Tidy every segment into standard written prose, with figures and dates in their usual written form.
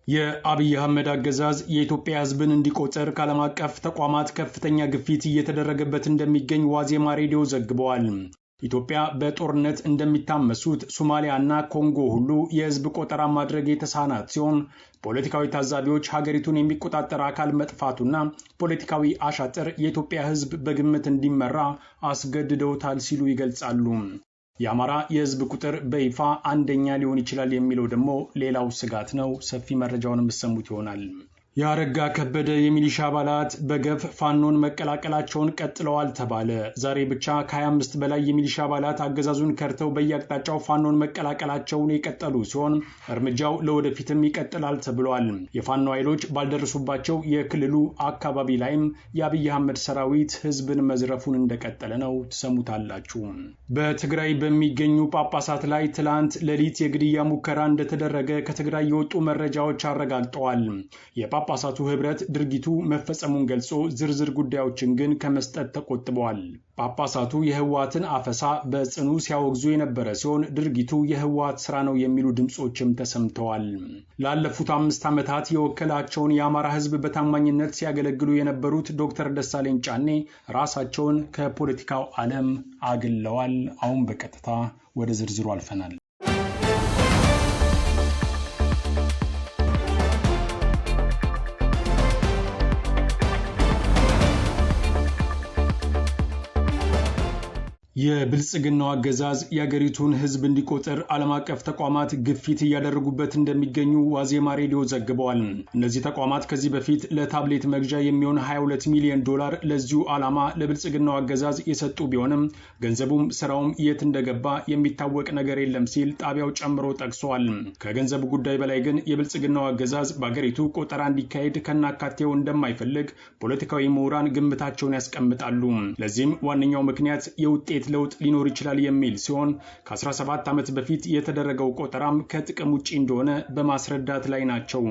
የአብይ አህመድ አገዛዝ የኢትዮጵያ ሕዝብን እንዲቆጠር ከዓለም አቀፍ ተቋማት ከፍተኛ ግፊት እየተደረገበት እንደሚገኝ ዋዜማ ሬዲዮ ዘግበዋል። ኢትዮጵያ በጦርነት እንደሚታመሱት ሶማሊያና ኮንጎ ሁሉ የሕዝብ ቆጠራ ማድረግ የተሳናት ሲሆን ፖለቲካዊ ታዛቢዎች ሀገሪቱን የሚቆጣጠር አካል መጥፋቱና ፖለቲካዊ አሻጥር የኢትዮጵያ ሕዝብ በግምት እንዲመራ አስገድደውታል ሲሉ ይገልጻሉ። የአማራ የህዝብ ቁጥር በይፋ አንደኛ ሊሆን ይችላል የሚለው ደግሞ ሌላው ስጋት ነው። ሰፊ መረጃውን የምትሰሙት ይሆናል። የአረጋ ከበደ የሚሊሻ አባላት በገፍ ፋኖን መቀላቀላቸውን ቀጥለዋል ተባለ። ዛሬ ብቻ ከ25 በላይ የሚሊሻ አባላት አገዛዙን ከርተው በየአቅጣጫው ፋኖን መቀላቀላቸውን የቀጠሉ ሲሆን እርምጃው ለወደፊትም ይቀጥላል ተብሏል። የፋኖ ኃይሎች ባልደረሱባቸው የክልሉ አካባቢ ላይም የአብይ አህመድ ሰራዊት ህዝብን መዝረፉን እንደቀጠለ ነው። ትሰሙታላችሁ። በትግራይ በሚገኙ ጳጳሳት ላይ ትላንት ሌሊት የግድያ ሙከራ እንደተደረገ ከትግራይ የወጡ መረጃዎች አረጋግጠዋል። ጳጳሳቱ ህብረት ድርጊቱ መፈጸሙን ገልጾ ዝርዝር ጉዳዮችን ግን ከመስጠት ተቆጥበዋል። ጳጳሳቱ የህወሓትን አፈሳ በጽኑ ሲያወግዙ የነበረ ሲሆን ድርጊቱ የህወሓት ስራ ነው የሚሉ ድምጾችም ተሰምተዋል። ላለፉት 5 ዓመታት የወከላቸውን የአማራ ህዝብ በታማኝነት ሲያገለግሉ የነበሩት ዶክተር ደሳለኝ ጫኔ ራሳቸውን ከፖለቲካው ዓለም አግለዋል። አሁን በቀጥታ ወደ ዝርዝሩ አልፈናል። የብልጽግናው አገዛዝ የአገሪቱን ህዝብ እንዲቆጠር ዓለም አቀፍ ተቋማት ግፊት እያደረጉበት እንደሚገኙ ዋዜማ ሬዲዮ ዘግበዋል። እነዚህ ተቋማት ከዚህ በፊት ለታብሌት መግዣ የሚሆን 22 ሚሊዮን ዶላር ለዚሁ ዓላማ ለብልጽግናው አገዛዝ የሰጡ ቢሆንም ገንዘቡም ስራውም የት እንደገባ የሚታወቅ ነገር የለም ሲል ጣቢያው ጨምሮ ጠቅሷል። ከገንዘቡ ጉዳይ በላይ ግን የብልጽግናው አገዛዝ በአገሪቱ ቆጠራ እንዲካሄድ ከናካቴው እንደማይፈልግ ፖለቲካዊ ምሁራን ግምታቸውን ያስቀምጣሉ። ለዚህም ዋነኛው ምክንያት የውጤት ለውጥ ሊኖር ይችላል የሚል ሲሆን ከ17 ዓመት በፊት የተደረገው ቆጠራም ከጥቅም ውጪ እንደሆነ በማስረዳት ላይ ናቸው።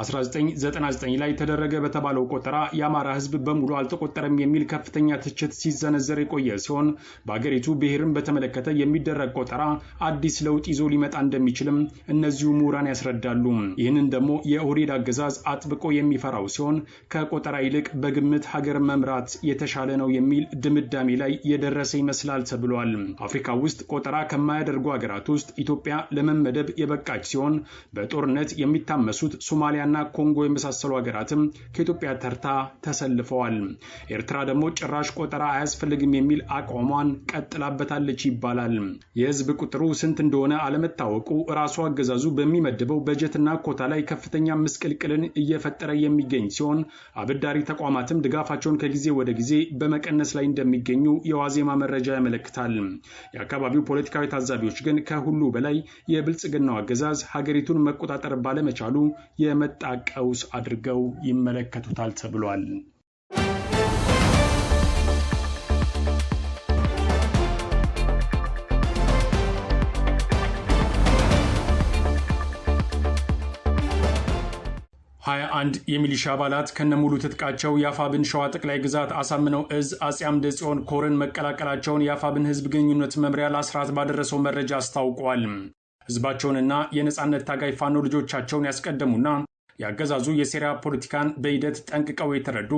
1999 ላይ ተደረገ በተባለው ቆጠራ የአማራ ህዝብ በሙሉ አልተቆጠረም የሚል ከፍተኛ ትችት ሲዘነዘር የቆየ ሲሆን በአገሪቱ ብሔርን በተመለከተ የሚደረግ ቆጠራ አዲስ ለውጥ ይዞ ሊመጣ እንደሚችልም እነዚሁ ምሁራን ያስረዳሉ። ይህንን ደግሞ የኦህዴድ አገዛዝ አጥብቆ የሚፈራው ሲሆን ከቆጠራ ይልቅ በግምት ሀገር መምራት የተሻለ ነው የሚል ድምዳሜ ላይ የደረሰ ይመስላል ተብሏል። አፍሪካ ውስጥ ቆጠራ ከማያደርጉ ሀገራት ውስጥ ኢትዮጵያ ለመመደብ የበቃች ሲሆን በጦርነት የሚታመሱት ሶማሊያና ኮንጎ የመሳሰሉ ሀገራትም ከኢትዮጵያ ተርታ ተሰልፈዋል። ኤርትራ ደግሞ ጭራሽ ቆጠራ አያስፈልግም የሚል አቋሟን ቀጥላበታለች ይባላል። የህዝብ ቁጥሩ ስንት እንደሆነ አለመታወቁ ራሱ አገዛዙ በሚመድበው በጀትና ኮታ ላይ ከፍተኛ ምስቅልቅልን እየፈጠረ የሚገኝ ሲሆን አበዳሪ ተቋማትም ድጋፋቸውን ከጊዜ ወደ ጊዜ በመቀነስ ላይ እንደሚገኙ የዋዜማ መረጃ ያመለክታል። የአካባቢው ፖለቲካዊ ታዛቢዎች ግን ከሁሉ በላይ የብልጽግናው አገዛዝ ሀገሪቱን መቆጣጠር ባለመቻሉ የመጣ ቀውስ አድርገው ይመለከቱታል ተብሏል። አንድ የሚሊሻ አባላት ከነሙሉ ትጥቃቸው የአፋብን ሸዋ ጠቅላይ ግዛት አሳምነው እዝ አጼ አምደ ጽዮን ኮርን መቀላቀላቸውን የአፋብን ህዝብ ግንኙነት መምሪያ ለአስራት ባደረሰው መረጃ አስታውቋል። ህዝባቸውንና የነጻነት ታጋይ ፋኖ ልጆቻቸውን ያስቀደሙና ያገዛዙ የሴራ ፖለቲካን በሂደት ጠንቅቀው የተረዱ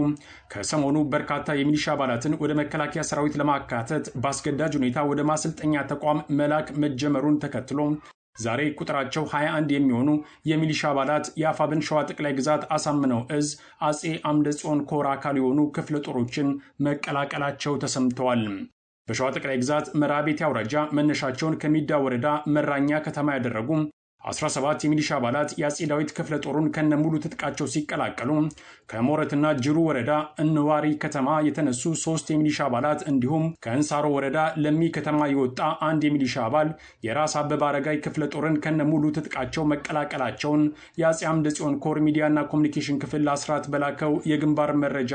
ከሰሞኑ በርካታ የሚሊሻ አባላትን ወደ መከላከያ ሰራዊት ለማካተት በአስገዳጅ ሁኔታ ወደ ማሰልጠኛ ተቋም መላክ መጀመሩን ተከትሎ ዛሬ ቁጥራቸው 21 የሚሆኑ የሚሊሻ አባላት የአፋብን ሸዋ ጠቅላይ ግዛት አሳምነው እዝ አጼ አምደ ጽዮን ኮር አካል የሆኑ ክፍለ ጦሮችን መቀላቀላቸው ተሰምተዋል። በሸዋ ጠቅላይ ግዛት መራቤቴ አውራጃ መነሻቸውን ከሚዳ ወረዳ መራኛ ከተማ ያደረጉ 17 የሚሊሻ አባላት የአጼ ዳዊት ክፍለ ጦሩን ከነሙሉ ትጥቃቸው ሲቀላቀሉ ከሞረትና ጅሩ ወረዳ እንዋሪ ከተማ የተነሱ 3 የሚሊሻ አባላት እንዲሁም ከእንሳሮ ወረዳ ለሚ ከተማ የወጣ አንድ የሚሊሻ አባል የራስ አበበ አረጋይ ክፍለ ጦርን ከነሙሉ ትጥቃቸው መቀላቀላቸውን የአጼ አምደ ጽዮን ኮር ሚዲያና ኮሚኒኬሽን ክፍል ለአስራት በላከው የግንባር መረጃ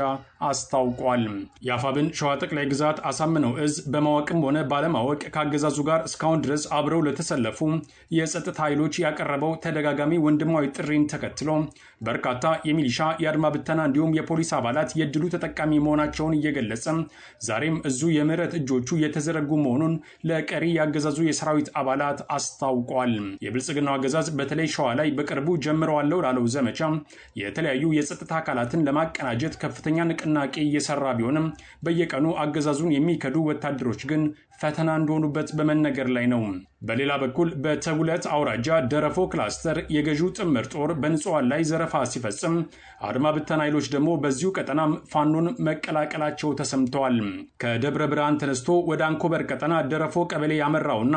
አስታውቋል። የአፋብን ሸዋ ጠቅላይ ግዛት አሳምነው እዝ በማወቅም ሆነ ባለማወቅ ከአገዛዙ ጋር እስካሁን ድረስ አብረው ለተሰለፉ የጸጥታ ኃይሎች ያቀረበው ተደጋጋሚ ወንድማዊ ጥሪን ተከትሎ በርካታ የሚሊሻ የአድማ ብተና እንዲሁም የፖሊስ አባላት የድሉ ተጠቃሚ መሆናቸውን እየገለጸ ዛሬም እዙ የምህረት እጆቹ የተዘረጉ መሆኑን ለቀሪ ያገዛዙ የሰራዊት አባላት አስታውቋል። የብልጽግናው አገዛዝ በተለይ ሸዋ ላይ በቅርቡ ጀምረዋለው ላለው ዘመቻ የተለያዩ የጸጥታ አካላትን ለማቀናጀት ከፍተኛ ንቅናቄ እየሰራ ቢሆንም በየቀኑ አገዛዙን የሚከዱ ወታደሮች ግን ፈተና እንደሆኑበት በመነገር ላይ ነው። በሌላ በኩል በተጉለት አውራጃ ደረፎ ክላስተር የገዢው ጥምር ጦር በንጹሃን ላይ ዘረፋ ሲፈጽም አድማ ብተና ኃይሎች ደግሞ በዚሁ ቀጠናም ፋኖን መቀላቀላቸው ተሰምተዋል። ከደብረ ብርሃን ተነስቶ ወደ አንኮበር ቀጠና ደረፎ ቀበሌ ያመራውና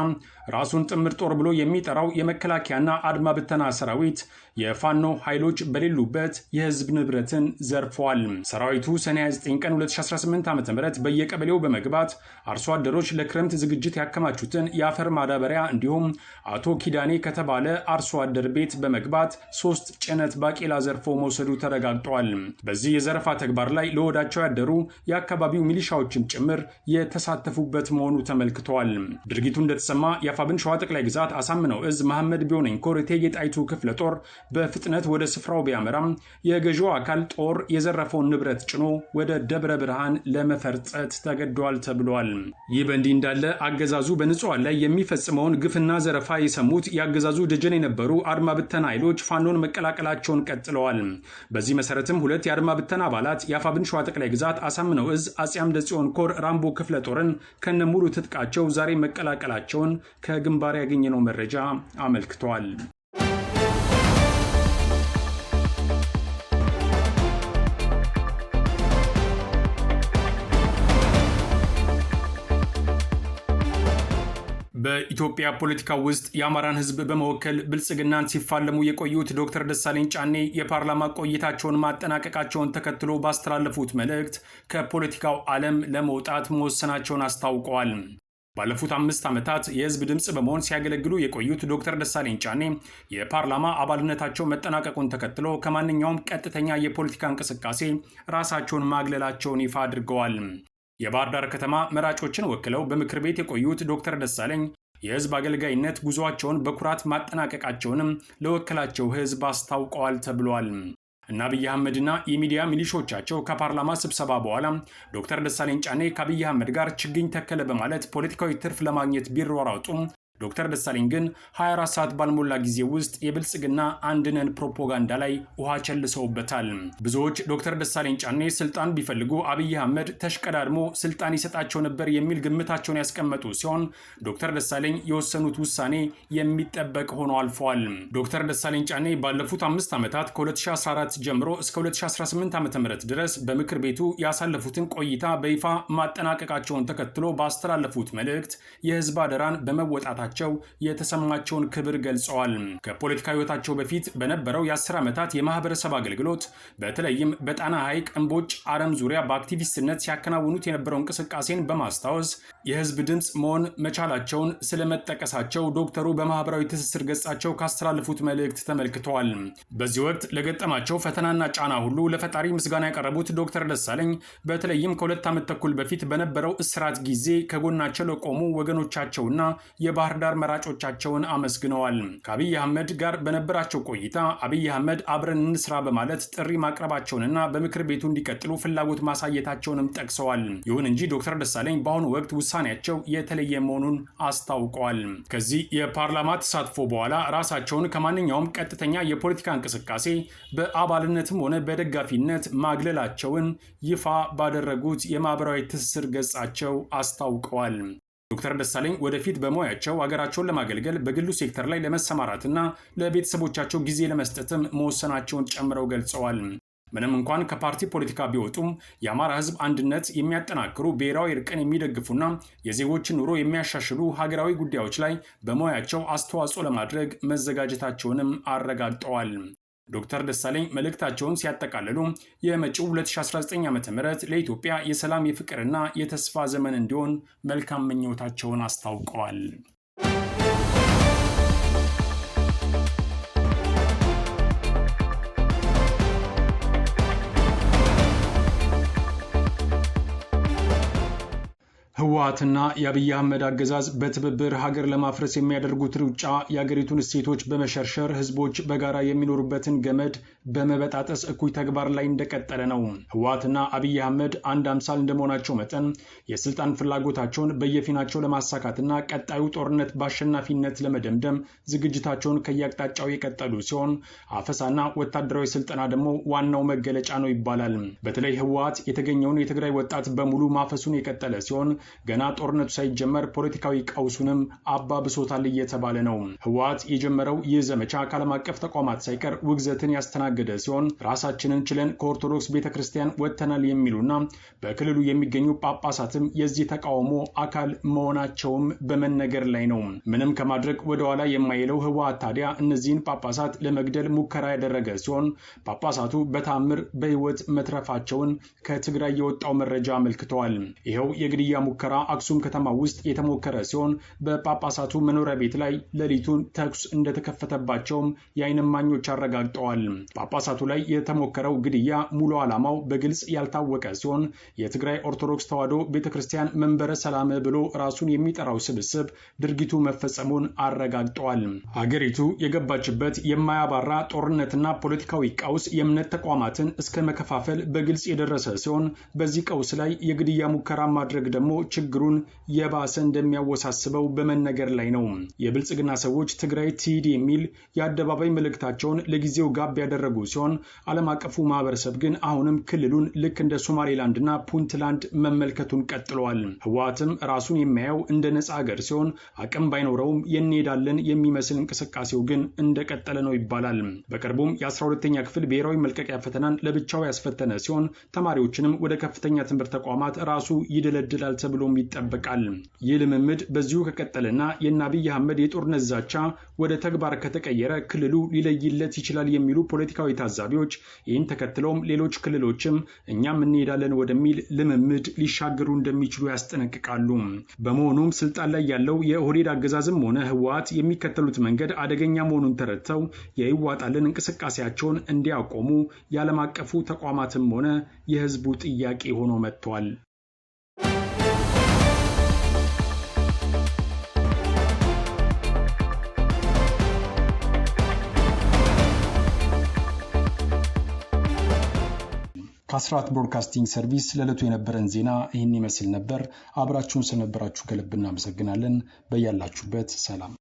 ራሱን ጥምር ጦር ብሎ የሚጠራው የመከላከያና አድማ ብተና ሰራዊት የፋኖ ኃይሎች በሌሉበት የህዝብ ንብረትን ዘርፈዋል። ሰራዊቱ ሰኔ 29 ቀን 2018 ዓ.ም በየቀበሌው በመግባት አርሶ አደሮች ለክረምት ዝግጅት ያከማቹትን የአፈር ማዳበሪያ እንዲሁም አቶ ኪዳኔ ከተባለ አርሶ አደር ቤት በመግባት 3 ጭነት ባቄላ ዘርፎ መውሰዱ ተረጋግጧል። በዚህ የዘረፋ ተግባር ላይ ለወዳቸው ያደሩ የአካባቢው ሚሊሻዎችም ጭምር የተሳተፉበት መሆኑ ተመልክቷል። ድርጊቱ እንደተሰማ የአፋብን ሸዋ ጠቅላይ ግዛት አሳምነው እዝ መሐመድ ቢሆነኝ ኮር እቴጌ ጣይቱ ክፍለ ጦር በፍጥነት ወደ ስፍራው ቢያመራም የገዢው አካል ጦር የዘረፈውን ንብረት ጭኖ ወደ ደብረ ብርሃን ለመፈርጠት ተገዷል ተብሏል። ይህ በእንዲህ እንዳለ አገዛዙ በንጹሃን ላይ የሚፈጽመውን ግፍና ዘረፋ የሰሙት የአገዛዙ ደጀን የነበሩ አድማ ብተና ኃይሎች ፋኖን መቀላቀላቸውን ቀጥለዋል። በዚህ መሰረትም 2 የአድማ ብተና አባላት የአፋብን ሸዋ ጠቅላይ ግዛት አሳምነው እዝ አጼ አምደ ጽዮን ኮር ራምቦ ክፍለ ጦርን ከነሙሉ ትጥቃቸው ዛሬ መቀላቀላቸውን ከግንባር ያገኘነው መረጃ አመልክቷል። በኢትዮጵያ ፖለቲካ ውስጥ የአማራን ሕዝብ በመወከል ብልጽግናን ሲፋለሙ የቆዩት ዶክተር ደሳለኝ ጫኔ የፓርላማ ቆይታቸውን ማጠናቀቃቸውን ተከትሎ ባስተላለፉት መልእክት ከፖለቲካው ዓለም ለመውጣት መወሰናቸውን አስታውቀዋል። ባለፉት 5 ዓመታት የህዝብ ድምፅ በመሆን ሲያገለግሉ የቆዩት ዶክተር ደሳለኝ ጫኔ የፓርላማ አባልነታቸው መጠናቀቁን ተከትሎ ከማንኛውም ቀጥተኛ የፖለቲካ እንቅስቃሴ ራሳቸውን ማግለላቸውን ይፋ አድርገዋል። የባህር ዳር ከተማ መራጮችን ወክለው በምክር ቤት የቆዩት ዶክተር ደሳለኝ የህዝብ አገልጋይነት ጉዟቸውን በኩራት ማጠናቀቃቸውንም ለወከላቸው ህዝብ አስታውቀዋል ተብሏል። እና አብይ አህመድና የሚዲያ ሚሊሾቻቸው ከፓርላማ ስብሰባ በኋላ ዶክተር ደሳለኝ ጫኔ ከአብይ አህመድ ጋር ችግኝ ተከለ በማለት ፖለቲካዊ ትርፍ ለማግኘት ቢሯሯጡም ዶክተር ደሳለኝ ግን 24 ሰዓት ባልሞላ ጊዜ ውስጥ የብልጽግና አንድነን ፕሮፓጋንዳ ላይ ውሃ ቸልሰውበታል። ብዙዎች ዶክተር ደሳለኝ ጫኔ ስልጣን ቢፈልጉ አብይ አህመድ ተሽቀዳድሞ ስልጣን ይሰጣቸው ነበር የሚል ግምታቸውን ያስቀመጡ ሲሆን ዶክተር ደሳለኝ የወሰኑት ውሳኔ የሚጠበቅ ሆኖ አልፈዋል። ዶክተር ደሳለኝ ጫኔ ባለፉት 5 ዓመታት ከ2014 ጀምሮ እስከ 2018 ዓ.ም ድረስ በምክር ቤቱ ያሳለፉትን ቆይታ በይፋ ማጠናቀቃቸውን ተከትሎ ባስተላለፉት መልእክት የህዝብ አደራን በመወጣት የተሰማቸውን ክብር ገልጸዋል። ከፖለቲካ ህይወታቸው በፊት በነበረው የ10 ዓመታት የማህበረሰብ አገልግሎት በተለይም በጣና ሐይቅ እምቦጭ አረም ዙሪያ በአክቲቪስትነት ሲያከናውኑት የነበረው እንቅስቃሴን በማስታወስ የህዝብ ድምፅ መሆን መቻላቸውን ስለመጠቀሳቸው ዶክተሩ በማህበራዊ ትስስር ገጻቸው ካስተላለፉት መልእክት ተመልክተዋል። በዚህ ወቅት ለገጠማቸው ፈተናና ጫና ሁሉ ለፈጣሪ ምስጋና ያቀረቡት ዶክተር ደሳለኝ በተለይም ከ2 ዓመት ተኩል በፊት በነበረው እስራት ጊዜ ከጎናቸው ለቆሙ ወገኖቻቸውና የባህር ዳር መራጮቻቸውን አመስግነዋል። ከአብይ አህመድ ጋር በነበራቸው ቆይታ አብይ አህመድ አብረን እንስራ በማለት ጥሪ ማቅረባቸውንና በምክር ቤቱ እንዲቀጥሉ ፍላጎት ማሳየታቸውንም ጠቅሰዋል። ይሁን እንጂ ዶክተር ደሳለኝ በአሁኑ ወቅት ውሳኔያቸው የተለየ መሆኑን አስታውቀዋል። ከዚህ የፓርላማ ተሳትፎ በኋላ ራሳቸውን ከማንኛውም ቀጥተኛ የፖለቲካ እንቅስቃሴ በአባልነትም ሆነ በደጋፊነት ማግለላቸውን ይፋ ባደረጉት የማህበራዊ ትስስር ገጻቸው አስታውቀዋል። ዶክተር ደሳለኝ ወደፊት በሙያቸው ሀገራቸውን ለማገልገል በግሉ ሴክተር ላይ ለመሰማራትና ለቤተሰቦቻቸው ጊዜ ለመስጠትም መወሰናቸውን ጨምረው ገልጸዋል። ምንም እንኳን ከፓርቲ ፖለቲካ ቢወጡም የአማራ ሕዝብ አንድነት የሚያጠናክሩ ብሔራዊ እርቅን የሚደግፉና የዜጎችን ኑሮ የሚያሻሽሉ ሀገራዊ ጉዳዮች ላይ በሙያቸው አስተዋጽኦ ለማድረግ መዘጋጀታቸውንም አረጋግጠዋል። ዶክተር ደሳለኝ መልእክታቸውን ሲያጠቃልሉ የመጪው 2019 ዓ.ም ለኢትዮጵያ የሰላም የፍቅርና የተስፋ ዘመን እንዲሆን መልካም ምኞታቸውን አስታውቀዋል። ህወሓትና የአብይ አህመድ አገዛዝ በትብብር ሀገር ለማፍረስ የሚያደርጉት ሩጫ የሀገሪቱን እሴቶች በመሸርሸር ህዝቦች በጋራ የሚኖሩበትን ገመድ በመበጣጠስ እኩይ ተግባር ላይ እንደቀጠለ ነው። ህወሓትና አብይ አህመድ አንድ አምሳል እንደመሆናቸው መጠን የስልጣን ፍላጎታቸውን በየፊናቸው ለማሳካትና ቀጣዩ ጦርነት በአሸናፊነት ለመደምደም ዝግጅታቸውን ከያቅጣጫው የቀጠሉ ሲሆን አፈሳና ወታደራዊ ስልጠና ደግሞ ዋናው መገለጫ ነው ይባላል። በተለይ ህወሓት የተገኘውን የትግራይ ወጣት በሙሉ ማፈሱን የቀጠለ ሲሆን ገና ጦርነቱ ሳይጀመር ፖለቲካዊ ቀውሱንም አባብሶታል እየተባለ ነው። ህወሓት የጀመረው ይህ ዘመቻ ከዓለም አቀፍ ተቋማት ሳይቀር ውግዘትን ያስተናገደ ሲሆን ራሳችንን ችለን ከኦርቶዶክስ ቤተክርስቲያን ወጥተናል የሚሉና በክልሉ የሚገኙ ጳጳሳትም የዚህ ተቃውሞ አካል መሆናቸውም በመነገር ላይ ነው። ምንም ከማድረግ ወደ ኋላ የማይለው ህወሓት ታዲያ እነዚህን ጳጳሳት ለመግደል ሙከራ ያደረገ ሲሆን ጳጳሳቱ በታምር በህይወት መትረፋቸውን ከትግራይ የወጣው መረጃ አመልክተዋል። ይኸው የግድያ ሙከራ አክሱም ከተማ ውስጥ የተሞከረ ሲሆን በጳጳሳቱ መኖሪያ ቤት ላይ ሌሊቱን ተኩስ እንደተከፈተባቸውም የዓይን እማኞች አረጋግጠዋል። ጳጳሳቱ ላይ የተሞከረው ግድያ ሙሉ ዓላማው በግልጽ ያልታወቀ ሲሆን የትግራይ ኦርቶዶክስ ተዋሕዶ ቤተክርስቲያን መንበረ ሰላም ብሎ ራሱን የሚጠራው ስብስብ ድርጊቱ መፈጸሙን አረጋግጠዋል። ሀገሪቱ የገባችበት የማያባራ ጦርነትና ፖለቲካዊ ቀውስ የእምነት ተቋማትን እስከ መከፋፈል በግልጽ የደረሰ ሲሆን በዚህ ቀውስ ላይ የግድያ ሙከራ ማድረግ ደግሞ ችግሩን የባሰ እንደሚያወሳስበው በመነገር ላይ ነው። የብልጽግና ሰዎች ትግራይ ትሂድ የሚል የአደባባይ መልእክታቸውን ለጊዜው ጋብ ያደረጉ ሲሆን ዓለም አቀፉ ማህበረሰብ ግን አሁንም ክልሉን ልክ እንደ ሶማሌላንድና ፑንትላንድ መመልከቱን ቀጥለዋል። ህወሓትም ራሱን የሚያየው እንደ ነፃ ሀገር ሲሆን አቅም ባይኖረውም የንሄዳለን የሚመስል እንቅስቃሴው ግን እንደቀጠለ ነው ይባላል። በቅርቡም የ12ኛ ክፍል ብሔራዊ መልቀቂያ ፈተናን ለብቻው ያስፈተነ ሲሆን ተማሪዎችንም ወደ ከፍተኛ ትምህርት ተቋማት ራሱ ይደለድላል ተብሎም ይጠበቃል። ይህ ልምምድ በዚሁ ከቀጠለና የአብይ አህመድ የጦርነት ዛቻ ወደ ተግባር ከተቀየረ ክልሉ ሊለይለት ይችላል የሚሉ ፖለቲካዊ ታዛቢዎች ይህን ተከትለውም ሌሎች ክልሎችም እኛም እንሄዳለን ወደሚል ልምምድ ሊሻገሩ እንደሚችሉ ያስጠነቅቃሉ። በመሆኑም ስልጣን ላይ ያለው የኦህዴድ አገዛዝም ሆነ ህወሓት የሚከተሉት መንገድ አደገኛ መሆኑን ተረድተው የይዋጣልን እንቅስቃሴያቸውን እንዲያቆሙ የዓለም አቀፉ ተቋማትም ሆነ የህዝቡ ጥያቄ ሆኖ መጥቷል። ከአስራት ብሮድካስቲንግ ሰርቪስ ለዕለቱ የነበረን ዜና ይህን ይመስል ነበር። አብራችሁን ስለነበራችሁ ከልብ እናመሰግናለን። በያላችሁበት ሰላም